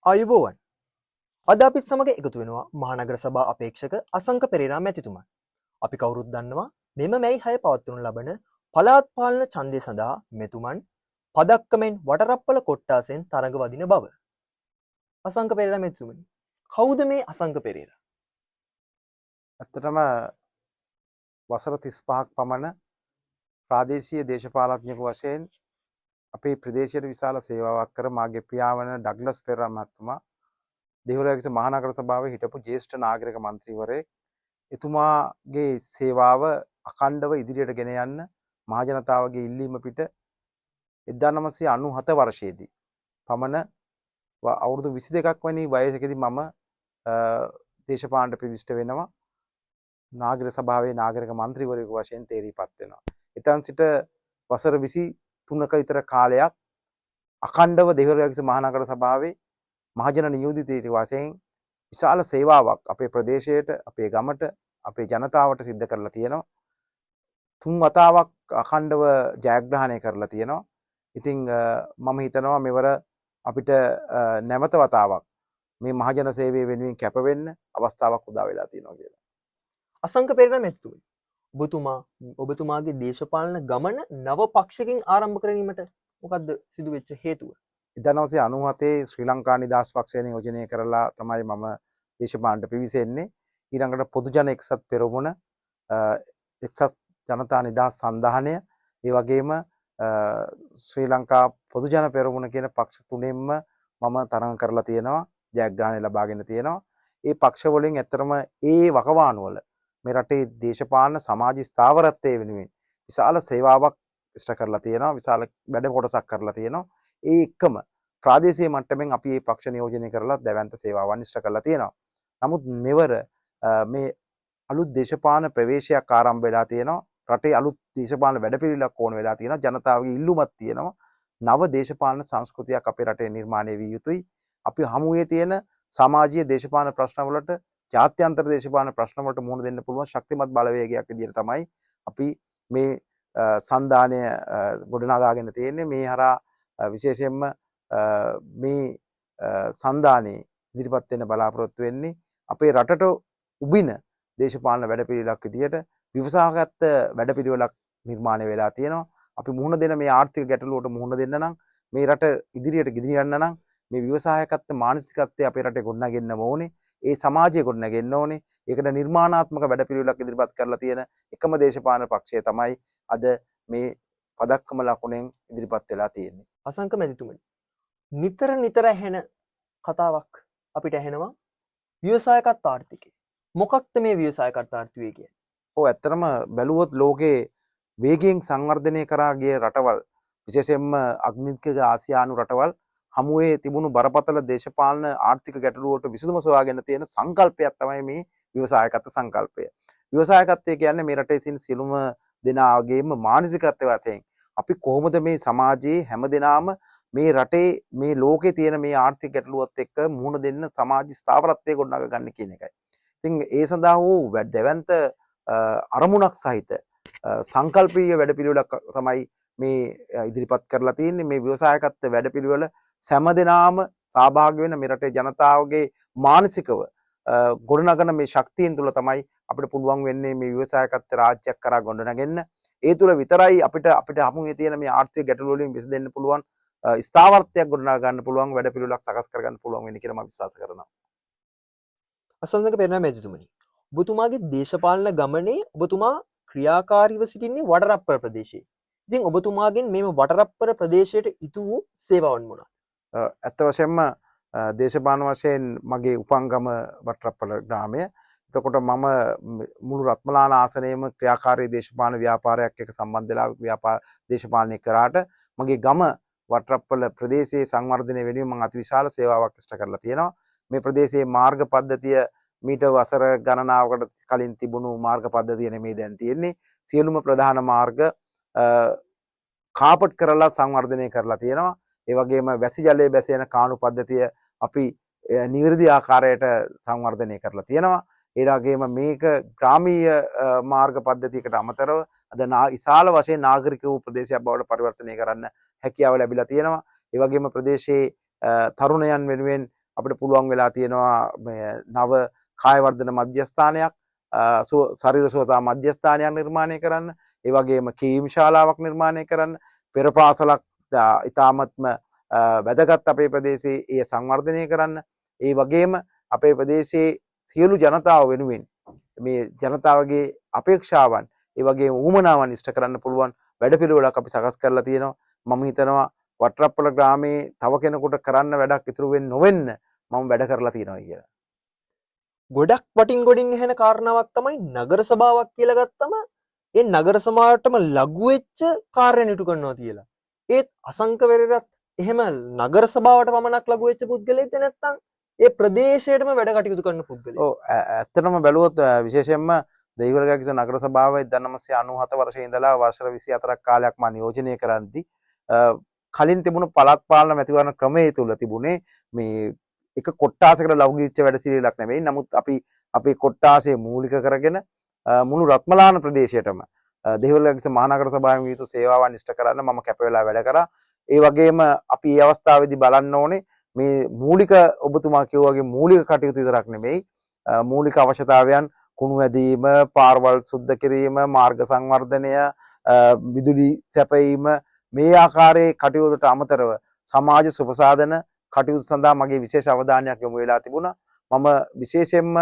ආයුබෝවන්. අද අපිත් සමග එකතු වෙනවා මහනගර සභා අපේක්ෂක අසංක පෙරේරා මැතිතුමා. අපි කවුරුත් දන්නවා මෙම මැයි 6 පවත්වනු ලබන පළාත් පාලන ඡන්දය සඳහා මෙතුමන් පදක්කමෙන් වටරප්පල කොට්ටාසෙන් තරඟ වදින බව. අසංක පෙරේරා මැතිතුමනි, කවුද මේ අසංක පෙරේරා? ඇත්තටම වසර 35ක් පමණ ප්‍රාදේශීය දේශපාලඥයෙකු වශයෙන් අපේ ප්‍රදේශයට විශාල සේවාවක් කර මාගේ පියාවන ඩග්ලස් පෙරේරා මහත්මයා දෙව්රැගිස මහනගර සභාවේ හිටපු ජ්‍යෙෂ්ඨ නාගරික මන්ත්‍රීවරයෙක්. එතුමාගේ සේවාව අඛණ්ඩව ඉදිරියට ගෙන යන්න මහජනතාවගේ ඉල්ලීම පිට 1997 වර්ෂයේදී පමණ අවුරුදු 22ක් වැනි වයසකදී මම දේශපාලනට ප්‍රවිෂ්ඨ වෙනවා. නාගරික සභාවේ නාගරික මන්ත්‍රීවරයෙකු වශයෙන් තේරීපත් වෙනවා. එතන් සිට වසර 23ක විතර කාලයක් අඛණ්ඩව දෙව්රැගිස මහනගර සභාවේ මහජන නියෝජිතයෙකු වශයෙන් විශාල සේවාවක් අපේ ප්‍රදේශයට, අපේ ගමට, අපේ ජනතාවට සිද්ධ කරලා තියෙනවා. 3 වතාවක් අඛණ්ඩව ජයග්‍රහණය කරලා තියෙනවා. ඉතින් මම හිතනවා මෙවර අපිට නැවත වතාවක් මේ මහජන සේවය වෙනුවෙන් කැප වෙන්න අවස්ථාවක් උදා වෙලා තියෙනවා කියලා. අසංක පෙරේරා මැතිතුමනි, ඔබතුමාගේ දේශපාලන ගමන නව පක්ෂකින් ආරම්භ කිරීමට මොකද්ද සිදු වෙච්ච හේතුව? 1997 ශ්‍රී ලංකා නිදහස් පක්ෂය නියෝජනය කරලා තමයි මම දේශපාලනට පිවිසෙන්නේ. ඊළඟට පොදු ජන එක්සත් පෙරමුණ, එක්සත් ජනතා නිදහස් සන්ධානය, ඒ වගේම ශ්‍රී ලංකා පොදු ජන පෙරමුණ කියන පක්ෂ තුනෙන්ම මම තරඟ කරලා තියෙනවා, ජයග්‍රහණය ලබාගෙන තියෙනවා. ඒ පක්ෂ වලින් ඇත්තටම ඒ වකවාණු වල මේ රටේ දේශපාලන සමාජ ස්ථාවරත්වයේ වෙනුවෙන් විශාල සේවාවක් ඉෂ්ට කරලා තියෙනවා, විශාල වැඩ කොටසක් කරලා තියෙනවා. ඒ එක්කම ප්‍රාදේශීය මට්ටමින් අපි මේ පක්ෂ නියෝජනය කරලා දැවැන්ත සේවාවන් ඉෂ්ට කරලා තියෙනවා. නමුත් මෙවර මේ අලුත් දේශපාලන ප්‍රවේශයක් ආරම්භ වෙලා තියෙනවා. රටේ අලුත් දේශපාලන වැඩපිළිවෙලක් ඕන වෙලා තියෙනවා. ජනතාවගේ ඉල්ලුමක් තියෙනවා. නව දේශපාලන සංස්කෘතියක් අපේ රටේ නිර්මාණය විය යුතුයි. අපි හමුවේ තියෙන සමාජීය දේශපාලන ප්‍රශ්න වලට, ජාත්‍යන්තර දේශපාලන ප්‍රශ්න වලට මුහුණ දෙන්න පුළුවන් ශක්තිමත් බලවේගයක් විදිහට තමයි අපි මේ සන්ධානය ගොඩනගාගෙන තියෙන්නේ. මේ හරහා විශේෂයෙන්ම මේ සන්ධානයේ ඉදිරිපත් වෙන්න බලාපොරොත්තු වෙන්නේ අපේ රටට උබින දේශපාලන වැඩපිළිවෙලක් විදියට විවසාගත් වැඩපිළිවෙලක් නිර්මාණය වෙලා තියෙනවා. අපි මුහුණ දෙන මේ ආර්ථික ගැටලුවට මුහුණ දෙන්න නම්, මේ රට ඉදිරියට ගෙනියන්න නම් මේ විවසායකත්ව මානසිකත්වය අපේ රටේ ගොඩනගෙන්න ඕනේ. ඒ සමාජය ගොඩනගෙන්න ඕනේ. ඒකට නිර්මාණාත්මක වැඩපිළිවෙලක් ඉදිරිපත් කරලා තියෙන එකම දේශපාලන පක්ෂය තමයි අද මේ පදක්කම ලකුණෙන් ඉදිරිපත් වෙලා තියෙන්නේ. අසංක මැතිතුමනි, නිතර ඇහෙන කතාවක් අපිට ඇහෙනවා ව්‍යවසායකත්ව ආර්ථිකය. මොකක්ද මේ ව්‍යවසායකත්ව ආර්ථිකය කියන්නේ? ඔව්, ඇත්තටම බැලුවොත් ලෝකේ වේගයෙන් සංවර්ධනය කරා ගිය රටවල්, විශේෂයෙන්ම අග්නික ආසියානු රටවල් හමුවේ තිබුණු බරපතල දේශපාලන ආර්ථික ගැටලු වලට විසඳුම සොයාගෙන තියෙන සංකල්පයක් තමයි මේ ව්‍යවසායකත්ව සංකල්පය. ව්‍යවසායකත්වය කියන්නේ මේ රටේ සිටින සියලුම දෙනාගේම මානසිකත්වය වශයෙන් අපි කොහොමද මේ සමාජයේ හැමදෙනාම මේ රටේ මේ ලෝකේ තියෙන මේ ආර්ථික ගැටලුවත් එක්ක මුහුණ දෙන්න සමාජ ස්ථාවරත්වයේ ගොඩනගා ගන්න කියන එකයි. ඉතින් ඒ සඳහා වූ දැවැන්ත අරමුණක් සහිත සංකල්පීය වැඩපිළිවෙලක් තමයි මේ ඉදිරිපත් කරලා තියෙන්නේ. මේ ව්‍යවසායකත්ව වැඩපිළිවෙල සෑම සහභාගී වෙන මේ රටේ ජනතාවගේ මානසිකව ගොඩනගන මේ ශක්තියින් තුල තමයි අපිට පුළුවන් වෙන්නේ මේ ව්‍යවසායකත්ව රාජ්‍යයක් කරා ගොඩනගෙන්න. ඒ තුල විතරයි අපිට හමුවේ තියෙන මේ ආර්ථික ගැටලු වලින් විසඳෙන්න පුළුවන්, ස්ථාවරත්වයක් ගොඩනගා ගන්න පුළුවන්, වැඩපිළිවෙලක් සකස් කර ගන්න පුළුවන් වෙන්නේ කියලා මම විශ්වාස කරනවා. අසංක පෙරේරා මැතිතුමනි, ඔබතුමාගේ දේශපාලන ගමනේ ඔබතුමා ක්‍රියාකාරීව සිටින්නේ වටරප්පර ප්‍රදේශයේ. ඉතින් ඔබතුමාගෙන් මේ වටරප්පර ප්‍රදේශයට ඉතු වූ සේවාවන් මොනවාද? ඇත්ත වශයෙන්ම දේශපාලන වශයෙන් මගේ උපංගම වටරප්පල ග්‍රාමය. එතකොට මම මුළු රත්මලාන ආසනයේම ක්‍රියාකාරී දේශපාලන ව්‍යාපාරයක් එක්ක සම්බන්ධ වෙලා දේශපාලනය කරාට මගේ ගම වටරප්පල ප්‍රදේශයේ සංවර්ධනය වෙනුවෙන් මම අතිවිශාල සේවාවක් ඉෂ්ට කරලා තියෙනවා. මේ ප්‍රදේශයේ මාර්ග පද්ධතිය මීට වසර ගණනාවකට කලින් තිබුණු මාර්ග පද්ධතිය නෙමෙයි දැන් තියෙන්නේ. සියලුම ප්‍රධාන මාර්ග කාපට් කරලා සංවර්ධනය කරලා තියෙනවා. ඒ වගේම වැසි ජලයේ බැසෙන කාණු පද්ධතිය අපි නිවැරදි ආකාරයට සංවර්ධනය කරලා තියෙනවා. ඒ වගේම මේක ග්‍රාමීය මාර්ග පද්ධතියකට අමතරව අද විශාල වශයෙන් නාගරික වූ ප්‍රදේශයක් බවට පරිවර්තනය කරන්න හැකියාව ලැබිලා තියෙනවා. ඒ වගේම ප්‍රදේශයේ තරුණයන් වෙනුවෙන් අපිට පුළුවන් වෙලා තියෙනවා නව කාය වර්ධන මධ්‍යස්ථානයක් ශරීර සුවතා මධ්‍යස්ථානයක් නිර්මාණය කරන්න. ඒ වගේම කීම් ශාලාවක් නිර්මාණය කරන්න. පෙර පාසලක් ඉතාමත්ම වැදගත් අපේ ප්‍රදේශයේ ඒ සංවර්ධනය කරන්න. ඒ වගේම අපේ ප්‍රදේශයේ සියලු ජනතාව වෙනුවෙන් මේ ජනතාවගේ අපේක්ෂාවන් ඒ වගේම ඌමනාවන් ඉෂ්ට කරන්න පුළුවන් වැඩපිළිවෙලක් අපි සකස් කරලා තියෙනවා. මම හිතනවා වට්ටරප්පල ග්‍රාමයේ තව කෙනෙකුට කරන්න වැඩක් ඉතුරු වෙන්නේ නොවෙන්න මම වැඩ කරලා තියෙනවා කියලා. ගොඩක් වටින් ගොඩින් එහෙන කාරණාවක් තමයි නගර සභාවක් කියලා ගත්තම ඒ නගර සභාවටම ලඝු වෙච්ච කාර්යන ඉටු කරනවා කියලා. ඒත් අසංක වෙරරත් එහෙම නගර සභාවට පමණක් ලඝු වෙච්ච පුද්ගලයෙක්ද නැත්නම් ඒ ප්‍රදේශයටම වැඩ කටයුතු කරන පුද්ගලයෙක්? ඔව් ඇත්තටම බැලුවොත් විශේෂයෙන්ම දෙහිවලගැකිස නගර සභාවේ 1997 වර්ෂයේ ඉඳලා වර්ෂ 24ක් කාලයක් මම නියෝජනය කරද්දී කලින් තිබුණු පළාත් පාලන මැතිවරණ ක්‍රමයේ තුල තිබුණේ මේ එක කොට්ටාසයකට ලෞකික වැඩසිළිවෙලක් නෙවෙයි. නමුත් අපි අපේ කොට්ටාසය මූලික කරගෙන මුළු රත්මලාන ප්‍රදේශයටම දෙහිවලගැකිස මහනගර සභාවෙන් යුතු සේවාවන් ඉෂ්ට කරන්න මම කැප වෙලා වැඩ කරා. ඒ වගේම අපි මේ අවස්ථාවේදී බලන්න ඕනේ මේ මූලික ඔබතුමා කිව්වා වගේ මූලික කටයුතු විතරක් නෙමෙයි මූලික අවශ්‍යතාවයන් කුණු ඇදීම, පාරවල් සුද්ධ කිරීම, මාර්ග සංවර්ධනය, විදුලි සැපයීම මේ ආකාරයේ කටයුතුට අමතරව සමාජ සුපසාධන කටයුතු සඳහා මගේ විශේෂ අවධානයක් යොමු වෙලා තිබුණා. මම විශේෂයෙන්ම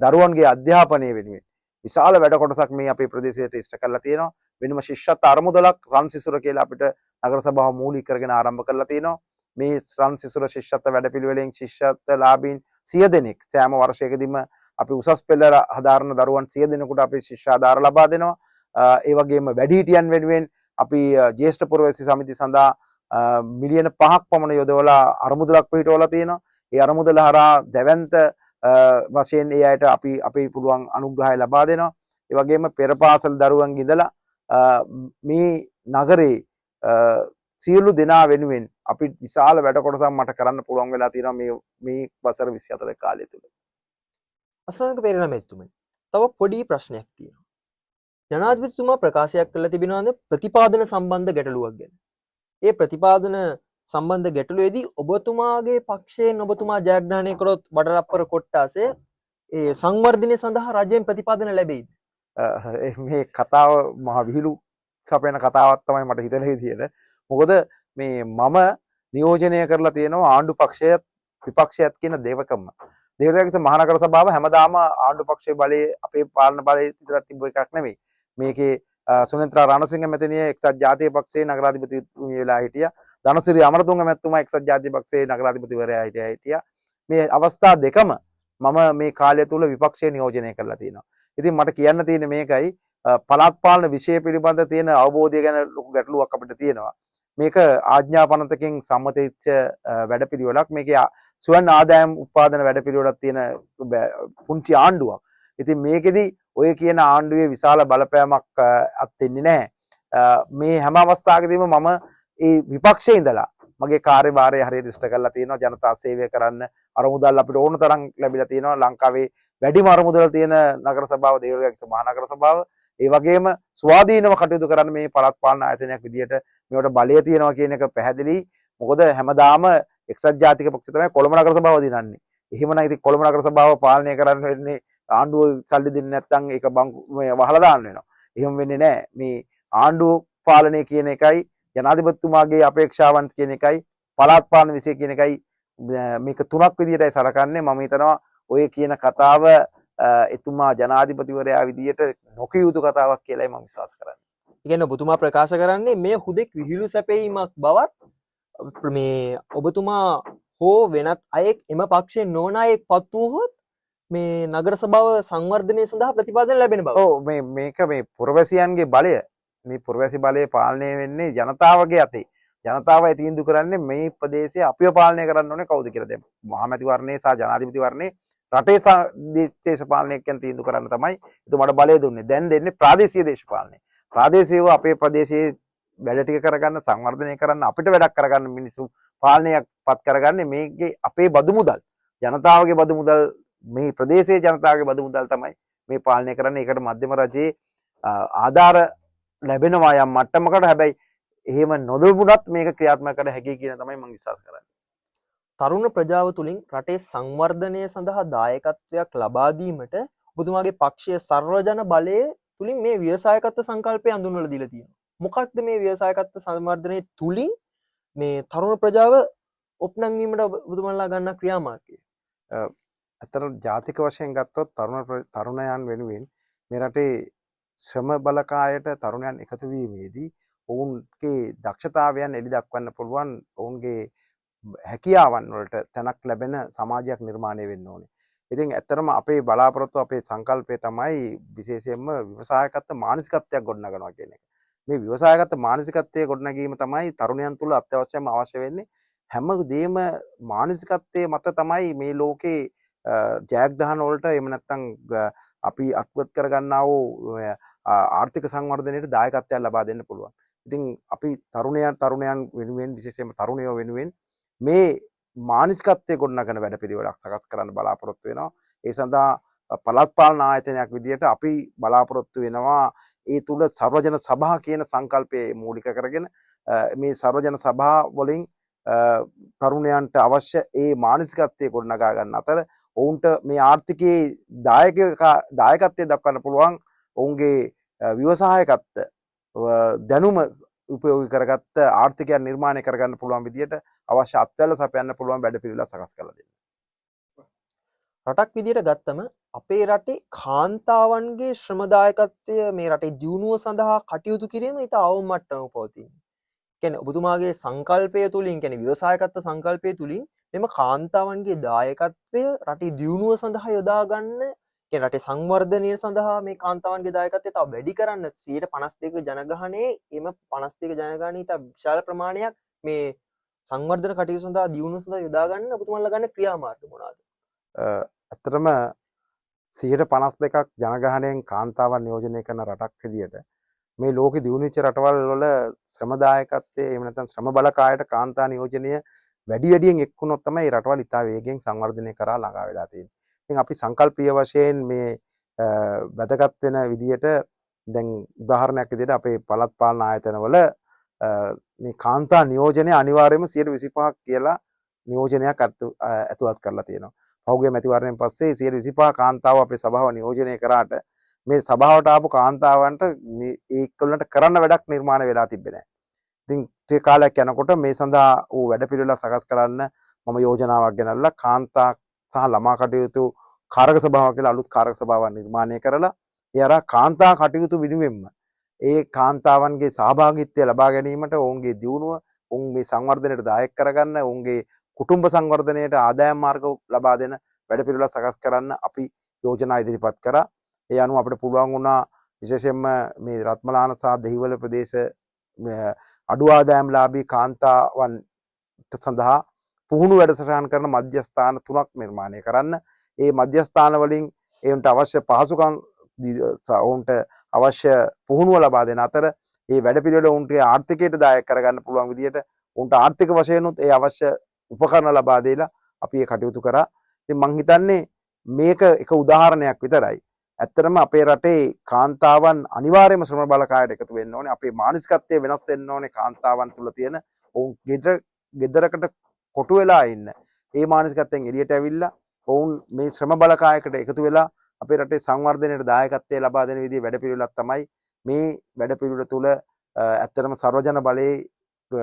දරුවන්ගේ අධ්‍යාපනය වෙනුවෙන් විශාල වැඩ කොටසක් මේ අපේ ප්‍රදේශයට ඉෂ්ට කරලා තියෙනවා. වෙනම ශිෂ්‍යත්ව අරමුදලක් රන් සිසුර කියලා අපිට නගර සභාව මූලික කරගෙන ආරම්භ කරලා තියෙනවා. මේ රන් සිසුර ශිෂ්‍යත්ව වැඩපිළිවෙලෙන් ශිෂ්‍යත්ව ලාභීන් 100 දෙනෙක් සෑම වර්ෂයකදීම අපි උසස් පෙළ හදාරන දරුවන් 100 දෙනෙකුට අපි ශිෂ්‍යාධාර ලබා දෙනවා. ඒ වගේම වැඩිහිටියන් වෙනුවෙන් අපි ජ්‍යෙෂ්ඨ පුරවැසි සමිති සඳහා මිලියන 5ක් පමණ යොදවලා අරමුදලක් පිටවලා තියෙනවා. ඒ අරමුදල හරහා දැවැන්ත වශයෙන් ඒ අයට අපි අපේ පුළුවන් අනුග්‍රහය ලබා දෙනවා. ඒ වගේම පෙර පාසල් දරුවන් ඉඳලා මේ නගරේ සියලු දෙනා වෙනුවෙන් අපි විශාල වැඩ කොටසක් මට කරන්න පුළුවන් වෙලා තියෙනවා මේ වසර 24 කාලය තුල. අසංක පෙරේරා මැතිතුමනි, තව පොඩි ප්‍රශ්නයක් තියෙනවා. ජනාධිපතිතුමා ප්‍රකාශයක් කළ තිබෙනවාද ප්‍රතිපාදන සම්බන්ධ ගැටලුවක් ගැන? ඒ ප්‍රතිපාදන සම්බන්ධ ගැටලුවේදී ඔබතුමාගේ පක්ෂයෙන් ඔබතුමා ජයග්‍රහණය කරොත් වඩරප්පර කොට්ටාසේ ඒ සංවර්ධනය සඳහා රජයෙන් ප්‍රතිපාදන ලැබෙයිද? මේ කතාව මහ විහිළු සපයන කතාවක් තමයි මට හිතෙන විදියට. මොකද මේ මම නියෝජනය කරලා තියෙනවා ආණ්ඩු පක්ෂයත් විපක්ෂයත් කියන දෙවකම. දෙහිවලගැකිස මහනගර සභාව හැමදාම ආණ්ඩු පක්ෂයේ බලයේ අපේ පාලන බලයේ විතරක් තිබ්බ එකක් නෙමෙයි. මේකේ සුනේන්ද්‍රා රණසිංහ මැතිණිය එක්සත් ජාතික පක්ෂයේ නගරාධිපති වෙලා හිටියා. ධනසිරි අමරතුංග මැතිතුමා එක්සත් ජාතික පක්ෂයේ නගරාධිපතිවරයා හිටියා. මේ අවස්ථා දෙකම මම මේ කාලය තුල විපක්ෂයේ නියෝජනය කරලා තියෙනවා. ඉතින් මට කියන්න තියෙන්නේ මේකයි පළාත් පාලන විෂය පිළිබඳ තියෙන අවබෝධය ගැන ලොකු ගැටලුවක් අපිට තියෙනවා. මේක ආඥා පනතකින් සම්මත වෙච්ච වැඩපිළිවෙලක්. මේකේ ස්වයං ආදායම් උත්පාදන වැඩපිළිවෙලක් තියෙන පුංචි ආණ්ඩුවක්. ඉතින් මේකෙදි ඔය කියන ආණ්ඩුවේ විශාල බලපෑමක් අත්වෙන්නේ නැහැ. මේ හැම අවස්ථාවකදීම මම ඒ විපක්ෂයේ ඉඳලා මගේ කාර්යභාරය හරියට ඉෂ්ට කරලා තියෙනවා. ජනතා සේවය කරන්න අරමුදල් අපිට ඕන තරම් ලැබිලා තියෙනවා. ලංකාවේ වැඩිම අරමුදල් තියෙන නගර සභාව දෙහිවලගැකිස මහනගර සභාව. ඒ වගේම ස්වාධීනව කටයුතු කරන්න මේ පළාත් පාලන ආයතනයක් විදියට මේවට බලය තියෙනවා කියන එක පැහැදිලි. මොකද හැමදාම එක්සත් ජාතික පක්ෂය තමයි කොළඹ නගර සභාව දිනන්නේ. එහෙමනම් ඉතින් කොළඹ නගර සභාව පාලනය කරන්න වෙන්නේ ආණ්ඩුව සල්ලි දෙන්නේ නැත්නම් ඒක වහලා දාන්න වෙනවා. එහෙම වෙන්නේ නැහැ. මේ ආණ්ඩුව පාලනය කියන එකයි ජනාධිපතිතුමාගේ අපේක්ෂාවන් කියන එකයි පළාත් පාලන විෂය කියන එකයි මේක තුනක් විදියටයි සලකන්නේ. මම හිතනවා ඔය කියන කතාව එතුමා ජනාධිපතිවරයා විදියට නොකිය යුතු කතාවක් කියලායි මම විශ්වාස කරන්නේ. ඒ කියන්නේ ඔබතුමා ප්‍රකාශ කරන්නේ මේ හුදෙක් විහිළු සැපීමක් බවත් මේ ඔබතුමා හෝ වෙනත් අයෙක් එම පක්ෂයෙන් නොවන අයෙක් පත් වූහොත් මේ නගර සභාව සංවර්ධනය සඳහා ප්‍රතිපාදන ලැබෙන බව. ඔව් මේක මේ පුරවැසියන්ගේ බලය මේ පුරවැසි බලය පාලනය වෙන්නේ ජනතාවගේ අතේ. ජනතාවයි තීන්දුව කරන්නේ මේ ප්‍රදේශය අපිව පාලනය කරන්න ඕනේ කවුද කියලා. දැන් මහමැතිවරණේ සහ ජනාධිපතිවරණේ රටේ දේශපාලනයකින් තීන්දුව කරන්න තමයි එතුමාට බලය දුන්නේ. දැන් දෙන්නේ ප්‍රාදේශීය දේශපාලනය. ප්‍රාදේශීයව අපේ ප්‍රදේශයේ වැඩ ටික කරගන්න සංවර්ධනය කරන්න අපිට වැඩක් කරගන්න මිනිස්සු පාලනයක් පත් කරගන්නේ මේකේ අපේ බදු මුදල්. ජනතාවගේ බදු මුදල් මේ ප්‍රදේශයේ ජනතාවගේ බදු මුදල් තමයි මේ පාලනය කරන්නේ. ඒකට මධ්‍යම රජයේ ආධාර ලැබෙනවා යම් මට්ටමකට. හැබැයි එහෙම නොලැබුණත් මේක ක්‍රියාත්මක කර හැකියි කියන තමයි මම විශ්වාස කරන්නේ. තරුණ ප්‍රජාව තුළින් රටේ සංවර්ධනය සඳහා දායකත්වයක් ලබා දීමට ඔබතුමාගේ පක්ෂයේ සර්වජන බලය තුළින් මේ ව්‍යවසායකත්ව සංකල්පය හඳුන්වලා දීලා තියෙනවා. මොකක්ද මේ ව්‍යවසායකත්ව සංවර්ධනයේ තුලින් මේ තරුණ ප්‍රජාව ඔප්නංවීමට ඔබතුමාලා ගන්න ක්‍රියාමාර්ගය? ඇතර ජාතික වශයෙන් ගත්තොත් තරුණයන් වෙනුවෙන් මේ රටේ ශ්‍රම බලකායට තරුණයන් එකතු වීමේදී ඔවුන්ගේ දක්ෂතාවයන් එළි දක්වන්න පුළුවන් ඔවුන්ගේ හැකියාවන් වලට තැනක් ලැබෙන සමාජයක් නිර්මාණය වෙන්න ඕනේ. ඉතින් ඇත්තටම අපේ බලාපොරොත්තු අපේ සංකල්පය තමයි විශේෂයෙන්ම ව්‍යවසායකත්ව මානසිකත්වයක් ගොඩනගනවා කියන එක. මේ ව්‍යවසායගත මානසිකත්වයේ ගොඩනැගීම තමයි තරුණයන් තුළ අත්‍යවශ්‍යම අවශ්‍ය වෙන්නේ. හැම දෙයක්ම මානසිකත්වයේ මත තමයි මේ ලෝකේ ජයග්‍රහණ වලට එහෙම නැත්නම් අපි අත්පත් කරගන්නා වූ ආර්ථික සංවර්ධනයට දායකත්වයක් ලබා දෙන්න පුළුවන්. ඉතින් අපි තරුණයන් වෙනුවෙන් විශේෂයෙන්ම තරුණයෝ වෙනුවෙන් මේ මානසිකත්වයේ ගොඩනගන වැඩපිළිවෙලක් සකස් කරන්න බලාපොරොත්තු වෙනවා. ඒ සඳහා පළාත් පාලන ආයතනයක් විදිහට අපි බලාපොරොත්තු වෙනවා ඒ තුල සර්වජන සභා කියන සංකල්පය මූලික කරගෙන මේ සර්වජන සභා වලින් තරුණයන්ට අවශ්‍ය ඒ මානසිකත්වයේ ගොඩනගා ගන්න අතර ඔවුන්ට මේ ආර්ථිකයේ දායකත්වයේ දක්වන්න පුළුවන් ඔවුන්ගේ ව්‍යවසායකත්ව දැනුම උපයෝගී කරගත්ත ආර්ථිකයක් නිර්මාණය කරගන්න පුළුවන් විදිහට අවශ්‍ය අත්වැල සපයන්න පුළුවන් වැඩපිළිවෙල සකස් කරලා දෙන්න. රටක් විදිහට ගත්තම අපේ රටේ කාන්තාවන්ගේ ශ්‍රමදායකත්වය මේ රටේ දියුණුව සඳහා කටයුතු කිරීම ඉතා අවම මට්ටමක පවතිනවා. කියන්නේ ඔබතුමාගේ සංකල්පය තුලින් කියන්නේ ව්‍යවසායකත්ව සංකල්පය තුලින් මෙම කාන්තාවන්ගේ දායකත්වය රටේ දියුණුව සඳහා යොදා ගන්න කියන්නේ රටේ සංවර්ධනය සඳහා මේ කාන්තාවන්ගේ දායකත්වය තව වැඩි කරන්න 52 ජනගහනයේ එම 52 ජනගහනයේ ඉතා විශාල ප්‍රමාණයක් මේ සංවර්ධන කටයුතු සඳහා දියුණුව සඳහා යොදා ගන්න ඔබතුමාලා ගන්න ක්‍රියාමාර්ග මොනවාද? ඇත්තටම 52ක් ජනගහනයෙන් කාන්තාවන් නියෝජනය කරන රටක් විදියට මේ ලෝකෙ දියුණු වෙච්ච රටවල් වල ශ්‍රමදායකත්වයේ එහෙම නැත්නම් ශ්‍රම බලකායට කාන්තා නියෝජනය වැඩියෙන් එක්වුණොත් තමයි මේ රටවල් ඉතා වේගයෙන් සංවර්ධනය කරා ළඟා වෙලා තියෙන්නේ. ඉතින් අපි සංකල්පීය වශයෙන් මේ වැදගත් වෙන විදියට දැන් උදාහරණයක් විදියට අපේ පළාත් පාලන ආයතනවල මේ කාන්තා නියෝජනය අනිවාර්යයෙන්ම 125ක් කියලා නියෝජනයක් ඇතුළත් කරලා තියෙනවා. පහුගිය මැතිවරණයෙන් පස්සේ 125 කාන්තාව අපේ සභාව නියෝජනය කරාට මේ සභාවට ආපු කාන්තාවන්ට ඒකවලට කරන්න වැඩක් නිර්මාණය වෙලා තිබෙන්නේ නැහැ. ඉතින් ටික කාලයක් යනකොට මේ සඳහා ඌ වැඩපිළිවෙල සකස් කරන්න මම යෝජනාවක් ගෙනල්ලා කාන්තා සහ ළමා කටයුතු කාරක සභාවක් කියලා අලුත් කාරක සභාවක් නිර්මාණය කරලා ඒ අර කාන්තා කටයුතු විනුවෙන්ම ඒ කාන්තාවන්ගේ සහභාගීත්වය ලබා ගැනීමට ඔවුන්ගේ දියුණුව ඔවුන් මේ සංවර්ධනයට දායක කරගන්න ඔවුන්ගේ කුටුම්බ සංවර්ධනයට ආදායම් මාර්ග ලබා දෙන වැඩපිළිවෙල සකස් කරන්න අපි යෝජනා ඉදිරිපත් කරා. ඒ අනුව අපිට පුළුවන් වුණා විශේෂයෙන්ම මේ රත්මලාන සහ දෙහිවල ප්‍රදේශ අඩු ආදායම්ලාභී කාන්තාවන්ට සඳහා පුහුණු වැඩසටහන් කරන මධ්‍යස්ථාන 3ක් නිර්මාණය කරන්න. ඒ මධ්‍යස්ථාන වලින් ඒන්ට අවශ්‍ය පහසුකම් ඔවුන්ට අවශ්‍ය පුහුණුව ලබා දෙන අතර ඒ වැඩපිළිවෙල ඔවුන්ට ආර්ථිකයට දායක කරගන්න පුළුවන් විදියට ඔවුන්ට ආර්ථික වශයෙන් උත් ඒ අවශ්‍ය උපකරණ ලබා දීලා අපි ඒ කටයුතු කරා. ඉතින් මං හිතන්නේ මේක එක උදාහරණයක් විතරයි. ඇත්තටම අපේ රටේ කාන්තාවන් අනිවාර්යයෙන්ම ශ්‍රම බලකායට එකතු වෙන්න ඕනේ. අපේ මානසිකත්වය වෙනස් වෙන්න ඕනේ. කාන්තාවන් තුළ තියෙන ඔවුන් ගෙදරකට කොටු වෙලා ඉන්න ඒ මානසිකත්වයෙන් එළියට ඇවිල්ලා ඔවුන් මේ ශ්‍රම බලකායකට එකතු වෙලා අපේ රටේ සංවර්ධනයට දායකත්වය ලබා දෙන විදිහේ වැඩපිළිවෙලක් තමයි මේ වැඩපිළිවෙල තුළ ඇත්තටම සර්වජන බලයේ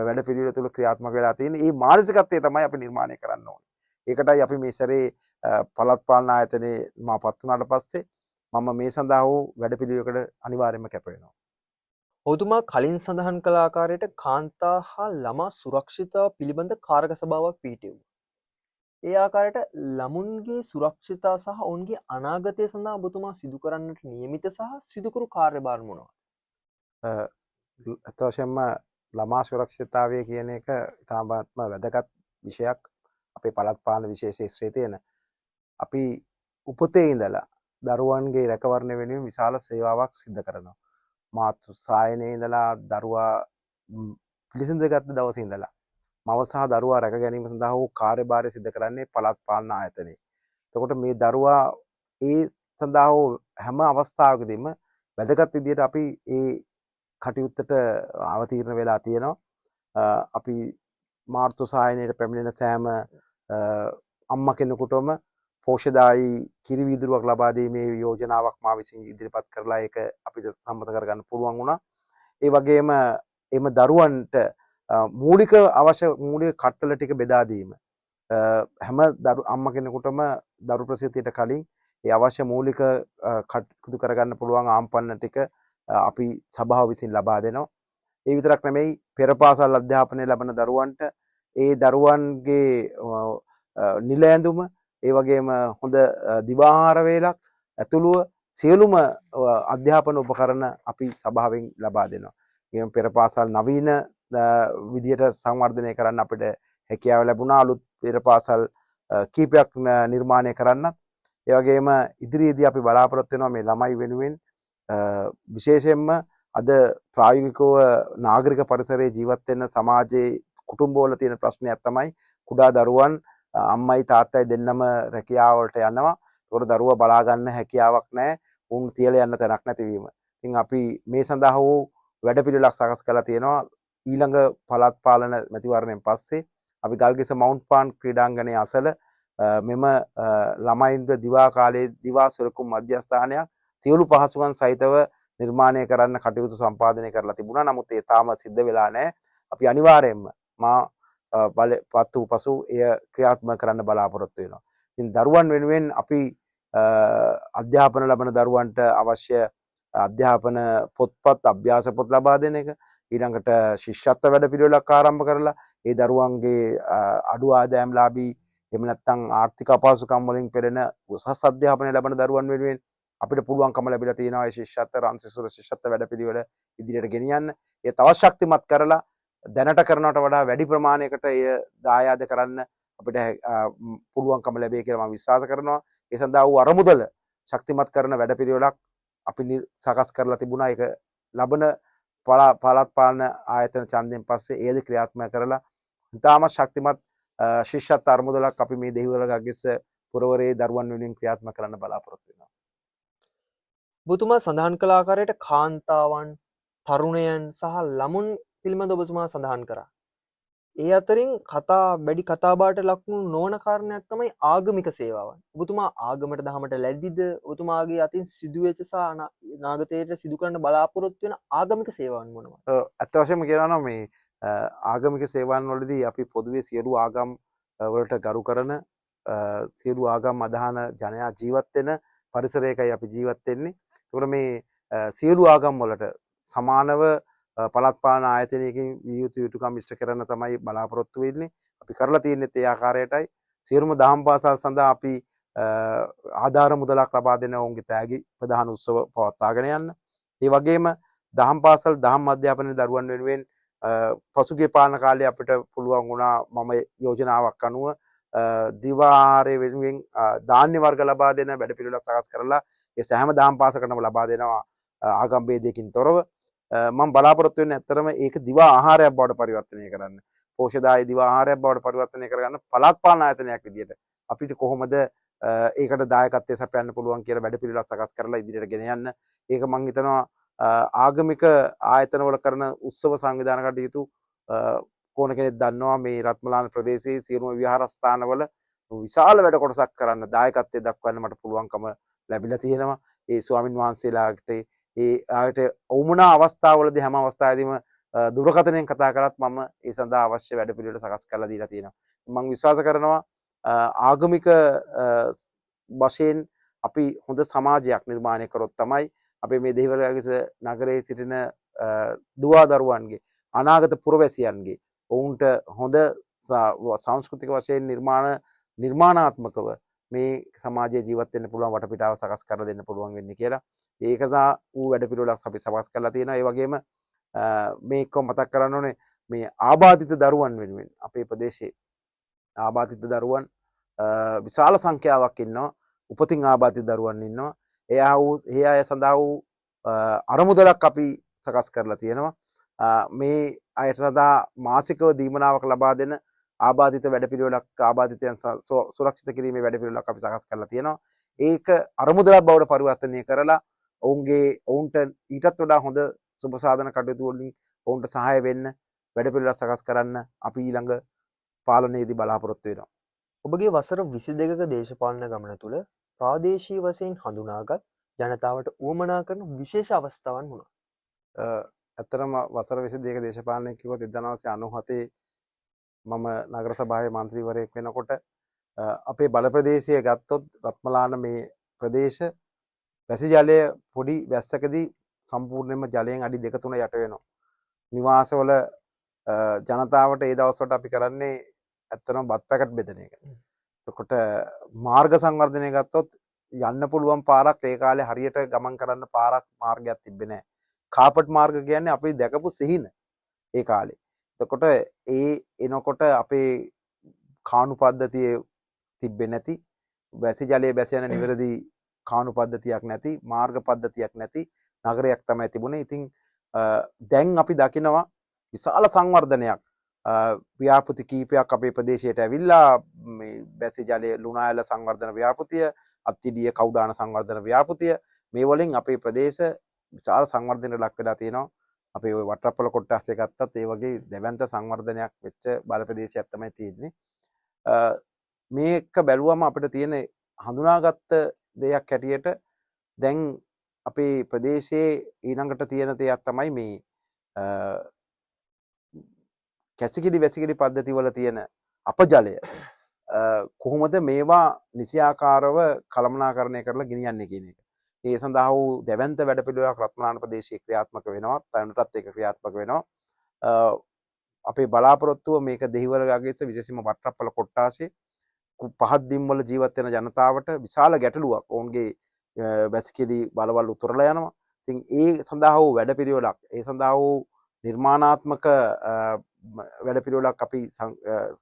වැඩපිළිවෙල තුළ ක්‍රියාත්මක වෙලා තියෙන්නේ. මේ මානසිකත්වය තමයි අපි නිර්මාණය කරන්න ඕනේ. ඒකටයි අපි මේ සැරේ පළාත් පාලන ආයතනයේ මාපත් වුණාට පස්සේ මම මේ සඳහා වූ වැඩපිළිවෙලකට අනිවාර්යයෙන්ම කැප වෙනවා. ඔබතුමා කලින් සඳහන් කළ ආකාරයට කාන්තා හා ළමා සුරක්ෂිතතාව පිළිබඳ කාරක සභාවක් පිහිටෙව්වා. ඒ ආකාරයට ළමුන්ගේ සුරක්ෂිතතාව සහ ඔවුන්ගේ අනාගතය සඳහා ඔබතුමා සිදු කරන්නට නියමිත සහ සිදුකරු කාර්යභාර මොනවාද? අත් වශයෙන්ම ළමා සුරක්ෂිතතාවය කියන එක ඉතාමත්ම වැදගත් විෂයක් අපේ පළාත් පාලන විශේෂ ශ්‍රේණියේ තියෙන. අපි උපතේ ඉඳලා දරුවන්ගේ රැකවරණය වෙනුවෙන් විශාල සේවාවක් සිදු කරනවා. මාතෘ සායනයේ ඉඳලා දරුවා පිළිසිඳගත් දවසේ ඉඳලා මව සහ දරුවා රැක ගැනීම සඳහා වූ කාර්යභාරය සිදු කරන්නේ පළාත් පාලන ආයතනයේ. එතකොට මේ දරුවා ඒ සඳහා වූ හැම අවස්ථාවකදීම වැදගත් විදිහට අපි ඒ කටයුත්තට අවතීර්ණ වෙලා තියෙනවා. අපි මාතෘ සායනයේ පැමිණෙන සෑම අම්මා කෙනෙකුටම පෝෂ්‍යදායී කිරි වීදුරුවක් ලබා දීමේ යෝජනාවක් මා විසින් ඉදිරිපත් කරලා ඒක අපිට සම්මත කරගන්න පුළුවන් වුණා. ඒ වගේම එම දරුවන්ට මූලික අවශ්‍ය මූලික කට්ටල ටික බෙදා දීම. හැම අම්මා කෙනෙකුටම දරු ප්‍රසූතියට කලින් ඒ අවශ්‍ය මූලික කටයුතු කරගන්න පුළුවන් ආම්පන්න ටික අපි සභාව විසින් ලබා දෙනවා. ඒ විතරක් නෙමෙයි පෙර පාසල් අධ්‍යාපනය ලබන දරුවන්ට ඒ දරුවන්ගේ නිල ඇඳුම ඒ වගේම හොඳ දිවාහාර වේලක් ඇතුළුව සියලුම අධ්‍යාපන උපකරණ අපි සභාවෙන් ලබා දෙනවා. ඊම පෙර පාසල් නවීන විදියට සංවර්ධනය කරන්න අපිට හැකියාව ලැබුණා. අලුත් පෙර පාසල් කීපයක් නිර්මාණය කරන්නත්. ඒ වගේම ඉදිරියේදී අපි බලාපොරොත්තු වෙනවා මේ ළමයි වෙනුවෙන් විශේෂයෙන්ම අද ප්‍රායෝගිකව නාගරික පරිසරයේ ජීවත් වෙන සමාජයේ කුටුම්බවල තියෙන ප්‍රශ්නයක් තමයි කුඩා දරුවන් අම්මයි තාත්තයි දෙන්නම රැකියාවලට යනවා. ඒකට දරුවා බලා ගන්න හැකියාවක් නැහැ. උන් තියලා යන්න තැනක් නැතිවීම. ඉතින් අපි මේ සඳහා වූ වැඩපිළිවෙලක් සකස් කරලා තියෙනවා. ඊළඟ පළාත් පාලන මැතිවරණයෙන් පස්සේ අපි ගල්කිස්ස මවුන්ට් පාන් ක්‍රීඩාංගණයේ අසල මෙම ළමයින්ට දිවා කාලයේ දිවා සුරකුම් මධ්‍යස්ථානයක් සියලු පහසුකම් සහිතව නිර්මාණය කරන්න කටයුතු සම්පාදනය කරලා තිබුණා. නමුත් ඒ තාම සිද්ධ වෙලා නැහැ. අපි අනිවාර්යයෙන්ම පත් වූ පසු එය ක්‍රියාත්මක කරන්න බලාපොරොත්තු වෙනවා. ඉතින් දරුවන් වෙනුවෙන් අපි අධ්‍යාපන ලබන දරුවන්ට අවශ්‍ය අධ්‍යාපන පොත්පත් අභ්‍යාස පොත් ලබා දෙන එක, ඊළඟට ශිෂ්‍යත්ව වැඩපිළිවෙලක් ආරම්භ කරලා ඒ දරුවන්ගේ අඩු ආදායම්ලාභී එහෙම නැත්නම් ආර්ථික අපහසුකම් වලින් පෙළෙන උසස් අධ්‍යාපනය ලබන දරුවන් වෙනුවෙන් අපිට පුළුවන්කම ලැබිලා තියෙනවා ඒ ශිෂ්‍යත්ව රන්සිසුර ශිෂ්‍යත්ව වැඩපිළිවෙල ඉදිරියට ගෙනියන්න. ඒ තවත් ශක්තිමත් කරලා දැනට කරනවට වඩා වැඩි ප්‍රමාණයකට එය දායාද කරන්න අපිට පුළුවන්කම ලැබේ කියලා මම විශ්වාස කරනවා. ඒ සඳහා වූ අරමුදල ශක්තිමත් කරන වැඩපිළිවෙලක් අපි සකස් කරලා තිබුණා. ඒක ලබන පළාත් පාලන ආයතන ඡන්දයෙන් පස්සේ ඒද ක්‍රියාත්මක කරලා ඉතාමත් ශක්තිමත් ශිෂ්‍යත්ව අරමුදලක් අපි මේ දෙහිවල ගල්කිස්ස පුරවරයේ දරුවන් වෙනුවෙන් ක්‍රියාත්මක කරන්න බලාපොරොත්තු වෙනවා. ඔබතුමා සඳහන් කළ ආකාරයට කාන්තාවන්, තරුණයන් සහ ළමුන් පිළිබඳ ඔබතුමා සඳහන් කරා. ඒ අතරින් වැඩි කතාබහට ලක්වුණු නොවන කාරණයක් තමයි ආගමික සේවාවන්. ඔබතුමා ආගමට දහමට ලැබිද? ඔබතුමාගේ අතින් සිදුවෙච්ච සහ අනාගතයට සිදු කරන්න බලාපොරොත්තු වෙන ආගමික සේවාවන් මොනවාද? ඇත්ත වශයෙන්ම කියනවා නම් මේ ආගමික සේවාන් වලදී අපි පොදුවේ සියලු ආගම් වලට ගරු කරන සියලු ආගම් අදහන ජනයා ජීවත් වෙන පරිසරයකයි අපි ජීවත් වෙන්නේ. ඒකට මේ සියලු ආගම් වලට සමානව පළාත් පාලන ආයතනයකින් විය යුතු යුතුකම් ඉෂ්ට කරන තමයි බලාපොරොත්තු වෙන්නේ. අපි කරලා තියෙන්නේ ඒ ආකාරයටයි. සියලුම දහම් පාසල් සඳහා අපි ආධාර මුදලක් ලබා දෙන ඔවුන්ගේ තෑගි ප්‍රධාන උත්සව පවත්වාගෙන යන්න. ඒ වගේම දහම් පාසල් දහම් අධ්‍යාපනයේ දරුවන් වෙනුවෙන් පසුගිය පාලන කාලේ අපිට පුළුවන් වුණා මම යෝජනාවක් අනුව දිවාහාරය වෙනුවෙන් ධාන්‍ය වර්ග ලබා දෙන වැඩපිළිවෙලක් සකස් කරලා ඒ සෑම දහම් පාසලකටම ලබා දෙනවා ආගම් ભેදයකින් තොරව. මම බලාපොරොත්තු වෙන්නේ ඇත්තරම ඒක දිවා ආහාරයක් බවට පරිවර්තනය කරන්න. පෝෂ්‍යදායී දිවා ආහාරයක් බවට පරිවර්තනය කරගන්න පළාත් පාලන ආයතනයක් විදියට අපිට කොහොමද ඒකට දායකත්වය සපයන්න පුළුවන් කියලා වැඩපිළිවෙලක් සකස් කරලා ඉදිරියට ගෙන යන්න. ඒක මම හිතනවා ආගමික ආයතනවල කරන උත්සව සංවිධාන කටයුතු කෝන කෙනෙක් දන්නවා මේ රත්මලාන ප්‍රදේශයේ සියලුම විහාරස්ථානවල විශාල වැඩ කොටසක් කරන්න දායකත්වය දක්වන්න මට පුළුවන්කම ලැබිලා තියෙනවා. ඒ ස්වාමින් වහන්සේලාට ඒ ආයත වුණා අවස්ථාවලදී හැම අවස්ථාවෙදීම දුරකථනයෙන් කතා කරත් මම ඒ සඳහා අවශ්‍ය වැඩපිළිවෙල සකස් කරලා දීලා තියෙනවා. මම විශ්වාස කරනවා ආගමික වශයෙන් අපි හොඳ සමාජයක් නිර්මාණය කරොත් තමයි අපේ මේ දෙහිවල ගල්කිස්ස නගරයේ සිටින දුවා දරුවන්ගේ අනාගත පුරවැසියන්ගේ ඔවුන්ට හොඳ සංස්කෘතික වශයෙන් නිර්මාණාත්මකව මේ සමාජයේ ජීවත් වෙන්න පුළුවන් වටපිටාව සකස් කරලා දෙන්න පුළුවන් වෙන්නේ කියලා. ඒක සා ඌ වැඩපිළිවෙලක් අපි සකස් කරලා තියෙනවා. ඒ වගේම මේක මතක් කරන්න ඕනේ මේ ආබාධිත දරුවන් වෙනුවෙන් අපේ ප්‍රදේශයේ ආබාධිත දරුවන් විශාල සංඛ්‍යාවක් ඉන්නවා. උපතින් ආබාධිත දරුවන් ඉන්නවා. ඒ අය සඳහා වූ අරමුදලක් අපි සකස් කරලා තියෙනවා. මේ අයට සඳහා මාසිකව දීමනාවක් ලබා දෙන ආබාධිත වැඩපිළිවෙලක් ආබාධිතයන් සුරක්ෂිත කිරීමේ වැඩපිළිවෙලක් අපි සකස් කරලා තියෙනවා. ඒක අරමුදලක් බවට පරිවර්තනය කරලා ඔවුන්ට ඊටත් වඩා හොඳ සුබ සාධන කටයුතු වලින් ඔවුන්ට සහාය වෙන්න වැඩපිළිවෙලක් සකස් කරන්න අපි ඊළඟ පාලනයේදී බලාපොරොත්තු වෙනවා. ඔබගේ වසර 22ක දේශපාලන ගමන තුළ ප්‍රාදේශීය වශයෙන් හඳුනාගත් ජනතාවට උවමනා කරන විශේෂ අවස්ථාවන් මොනවාද? ඇත්තරම වසර 22ක දේශපාලනය කිව්වොත් 1997 මම නගර සභාවේ මන්ත්‍රීවරයෙක් වෙනකොට අපේ බල ප්‍රදේශය ගත්තොත් රත්මලාන මේ ප්‍රදේශ වැසි ජලය පොඩි වැස්සකදී සම්පූර්ණයෙන්ම ජලයෙන් අඩි 2-3 යට වෙනවා. නිවාසවල ජනතාවට ඒ දවස්වලට අපි කරන්නේ ඇත්තටම බත් පැකට් බෙදන එක. එතකොට මාර්ග සංවර්ධනය ගත්තොත් යන්න පුළුවන් පාරක් ඒ කාලේ හරියට ගමන් කරන්න පාරක් මාර්ගයක් තිබ්බේ නැහැ. කාපට් මාර්ග කියන්නේ අපි දැකපු සිහින ඒ කාලේ. එතකොට ඒ එනකොට අපේ කාණු පද්ධතිය තිබ්බේ නැති, වැසි ජලයේ බැස යන නිවැරදි කාණු පද්ධතියක් නැති, මාර්ග පද්ධතියක් නැති නගරයක් තමයි තිබුණේ. ඉතින් දැන් අපි දකිනවා විශාල සංවර්ධනයක්. ව්‍යාපෘති කීපයක් අපේ ප්‍රදේශයට ඇවිල්ලා මේ වැසි ජලයේ ලුණායල සංවර්ධන ව්‍යාපෘතිය, අත්තිඩිය කවුඩාන සංවර්ධන ව්‍යාපෘතිය මේ වලින් අපේ ප්‍රදේශ විශාල සංවර්ධනයට ලක් වෙලා තියෙනවා. අපේ ওই වට්ටප්පල කොට්ටාසේ ගත්තත් ඒ වගේ දැවැන්ත සංවර්ධනයක් වෙච්ච බල ප්‍රදේශයක් තමයි තියෙන්නේ. මේක බැලුවම අපිට තියෙන හඳුනාගත්ත දෙයක් හැටියට දැන් අපේ ප්‍රදේශයේ ඊළඟට තියෙන දෙයක් තමයි මේ කැසිකිලි වැසිකිලි පද්ධති වල තියෙන අපජලය කොහොමද මේවා නිසියාකාරව කළමනාකරණය කරලා ගෙනියන්නේ කියන එක. ඒ සඳහා වූ දැවැන්ත වැඩපිළිවෙලක් රත්මලාන ප්‍රදේශයේ ක්‍රියාත්මක වෙනවා. තවනටත් ඒක ක්‍රියාත්මක වෙනවා. අපේ බලාපොරොත්තුව මේක දෙහිවල ගාගේස විශේෂයෙන්ම වට්ටප්පල කොට්ටාසේ පහත් බිම් වල ජීවත් වෙන ජනතාවට විශාල ගැටලුවක්. ඔවුන්ගේ වැසිකිලි බලවල් උතුරලා යනවා. ඉතින් ඒ සඳහා වූ වැඩපිළිවෙලක්, ඒ සඳහා වූ නිර්මාණාත්මක වැඩපිළිවෙලක් අපි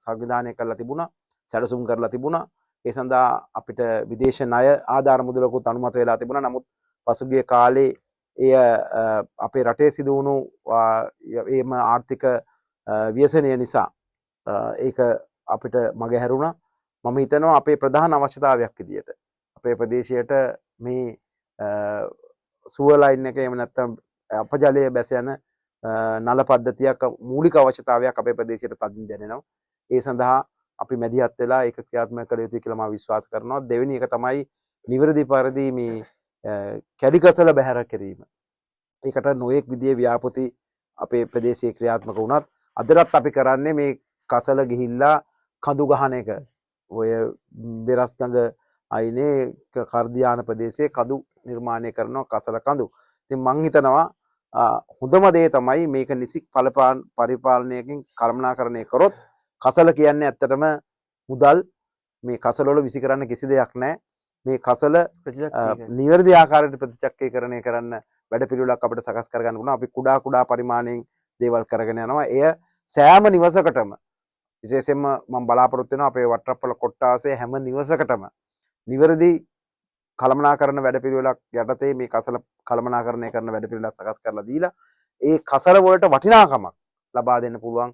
සංවිධානය කරලා තිබුණා, සැලසුම් කරලා තිබුණා. ඒ සඳහා අපිට විදේශ ණය ආධාර මුදලකුත් අනුමත වෙලා තිබුණා. නමුත් පසුගිය කාලේ එය අපේ රටේ සිදු වුණු ඒම ආර්ථික ව්‍යසනය නිසා ඒක අපිට මගහැරුණා. මම හිතනවා අපේ ප්‍රධාන අවශ්‍යතාවයක් විදියට අපේ ප්‍රදේශයට මේ සුව ලයින් එක එහෙම නැත්නම් අපජලය බැස යන නල පද්ධතියක් මූලික අවශ්‍යතාවයක් අපේ ප්‍රදේශයට තදින් දැනෙනවා. ඒ සඳහා අපි මැදිහත් වෙලා ඒක ක්‍රියාත්මක කළ යුතුයි කියලා මම විශ්වාස කරනවා. දෙවෙනි එක තමයි නිවැරදි පරිදි මේ කැඩිකසල බැහැර කිරීම. ඒකට නොයෙක් විදිහේ ව්‍යාපෘති අපේ ප්‍රදේශයේ ක්‍රියාත්මක වුණත් අදටත් අපි කරන්නේ මේ කසල ගිහිල්ලා කඳු ගහන එක. ඔය බෙරස්ගඟ අයිනේ කර්දියාන ප්‍රදේශයේ කඳු නිර්මාණය කරනවා, කසල කඳු. ඉතින් මං හිතනවා හොඳම දේ තමයි මේක නිසි පරිපාලනයකින් කළමනාකරණය කරොත් කසල කියන්නේ ඇත්තටම මුදල්. මේ කසල වල විසි කරන්න කිසි දෙයක් නැහැ. මේ කසල නිවැරදි ආකාරයට ප්‍රතිචක්‍රීකරණය කරන්න වැඩපිළිවෙලක් අපිට සකස් කරගන්න පුළුවන්. අපි කුඩා කුඩා පරිමාණයෙන් දේවල් කරගෙන යනවා. එය සෑම නිවසකටම විශේෂයෙන්ම මම බලාපොරොත්තු වෙනවා අපේ වට්ටප්පල කොට්ටාසේ හැම නිවසකටම නිවැරදි කළමනාකරණ වැඩපිළිවෙලක් යටතේ මේ කසල කළමනාකරණය කරන වැඩපිළිවෙලක් සකස් කරලා දීලා ඒ කසල වලට වටිනාකමක් ලබා දෙන්න පුළුවන්,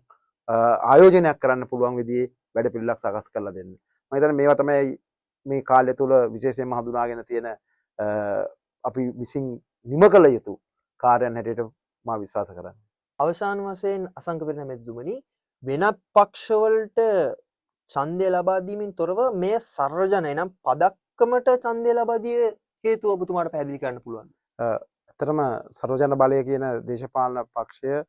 ආයෝජනයක් කරන්න පුළුවන් විදිහේ වැඩපිළිවෙලක් සකස් කරලා දෙන්න. මම හිතන්නේ මේවා තමයි මේ කාලය තුල විශේෂයෙන්ම හඳුනාගෙන තියෙන අපි විසින් නිම කළ යුතු කාර්යයන් හැටියට මම විශ්වාස කරන්නේ. අවසාන වශයෙන් අසංක පෙරේරා මැතිතුමනි, වෙනත් පක්ෂවලට ඡන්දය ලබා දීමෙන් තොරව මේ සර්වජන එනම් පදක්කමට ඡන්දය ලබා දිය හේතුව ඔබතුමාට පැහැදිලි කරන්න පුළුවන්? ඇත්තටම සර්වජන බලය කියන දේශපාලන පක්ෂය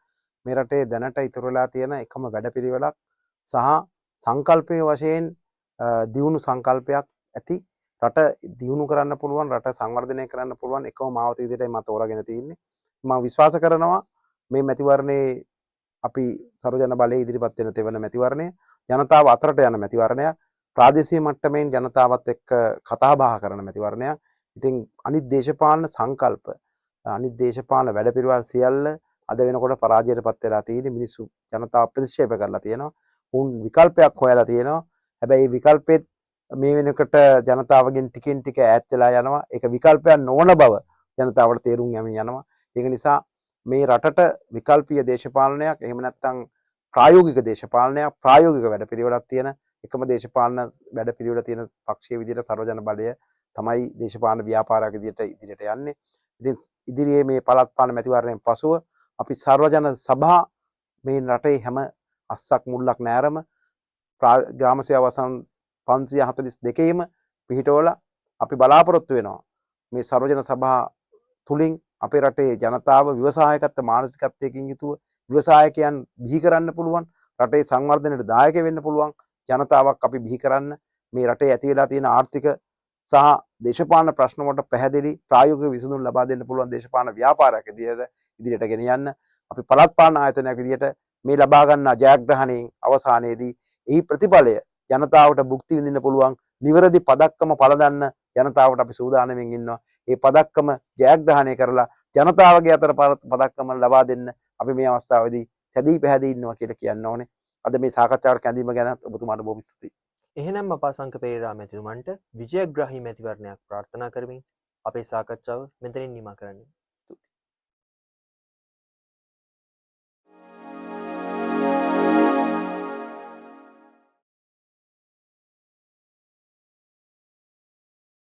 මේ රටේ දැනට ඉතුරු වෙලා තියෙන එකම වැඩපිළිවෙලක් සහ සංකල්පයේ වශයෙන් දියුණු සංකල්පයක් ඇති රට දියුණු කරන්න පුළුවන්, රට සංවර්ධනය කරන්න පුළුවන් එකම මාවත විදිහටයි මම තෝරාගෙන තියෙන්නේ. මම විශ්වාස කරනවා මේ මැතිවරණේ අපි සර්වජන බලයේ ඉදිරිපත් වෙන තෙවන මැතිවරණය ජනතාව අතරට යන මැතිවරණයක්, ප්‍රාදේශීය මට්ටමින් ජනතාවත් එක්ක කතා බහ කරන මැතිවරණයක්. ඉතින් අනිත් දේශපාලන සංකල්ප, අනිත් දේශපාලන වැඩපිළිවෙළ සියල්ල අද වෙනකොට පරාජයට පත් වෙලා තියෙන මිනිස්සු ජනතාව ප්‍රතික්ෂේප කරලා තියෙනවා. උන් විකල්පයක් හොයලා තියෙනවා. හැබැයි විකල්පෙත් මේ වෙනකොට ජනතාවගෙන් ටිකෙන් ටික ඈත් වෙලා යනවා. ඒක විකල්පයක් නොවන බව ජනතාවට තේරුම් යමින් යනවා. ඒක නිසා මේ රටට විකල්පීය දේශපාලනයක්, එහෙම නැත්නම් ප්‍රායෝගික දේශපාලනයක්, ප්‍රායෝගික වැඩපිළිවෙලක් තියෙන එකම දේශපාලන වැඩපිළිවෙල තියෙන පක්ෂයේ විදිහට සර්වජන බලය තමයි දේශපාලන ව්‍යාපාරයක් විදිහට ඉදිරියට යන්නේ. ඉතින් ඉදිරියේ මේ පළාත් පාලන මැතිවරණයෙන් පසුව අපි සර්වජන සභා මේ රටේ හැම අස්සක් මුල්ලක් නැරම ග්‍රාම සේවා 542ම පිහිටවලා අපි බලාපොරොත්තු වෙනවා මේ සර්වජන සභා තුලින් අපේ රටේ ජනතාව ව්‍යවසායකත්ව මානසිකත්වයකින් යුතුව ව්‍යවසායකයන් බිහි කරන්න පුළුවන් රටේ සංවර්ධනයට දායක වෙන්න පුළුවන් ජනතාවක් අපි බිහි කරන්න මේ රටේ ඇති වෙලා තියෙන ආර්ථික සහ දේශපාලන ප්‍රශ්න වලට පැහැදිලි ප්‍රායෝගික විසඳුම් ලබා දෙන්න පුළුවන් දේශපාලන ව්‍යාපාරයක් ඉදිරියට ගෙන යන්න අපි පළාත් පාලන ආයතනයක් විදිහට මේ ලබා ගන්නා ජයග්‍රහණයේ අවසානයේදී එහි ප්‍රතිඵලය ජනතාවට භුක්ති විඳින්න පුළුවන් නිවැරදි පදක්කම පළදන්න ජනතාවට අපි සූදානම්ෙන් ඉන්නවා. ඒ පදක්කම ජයග්‍රහණය කරලා ජනතාවගේ අතර පදක්කම ලබා දෙන්න අපි මේ අවස්ථාවේදී සැදී පැහැදී ඉන්නවා කියලා කියන්න ඕනේ. අද මේ සාකච්ඡාවට කැඳීම ගැන ඔබතුමාට බොහොම ස්තුතියි. එහෙනම් අපාසංක පෙරේරා මැතිතුමන්ට විජයග්‍රාහී මැතිවරණයක් ප්‍රාර්ථනා කරමින් අපේ සාකච්ඡාව මෙතනින් නිමා කරන්නේ.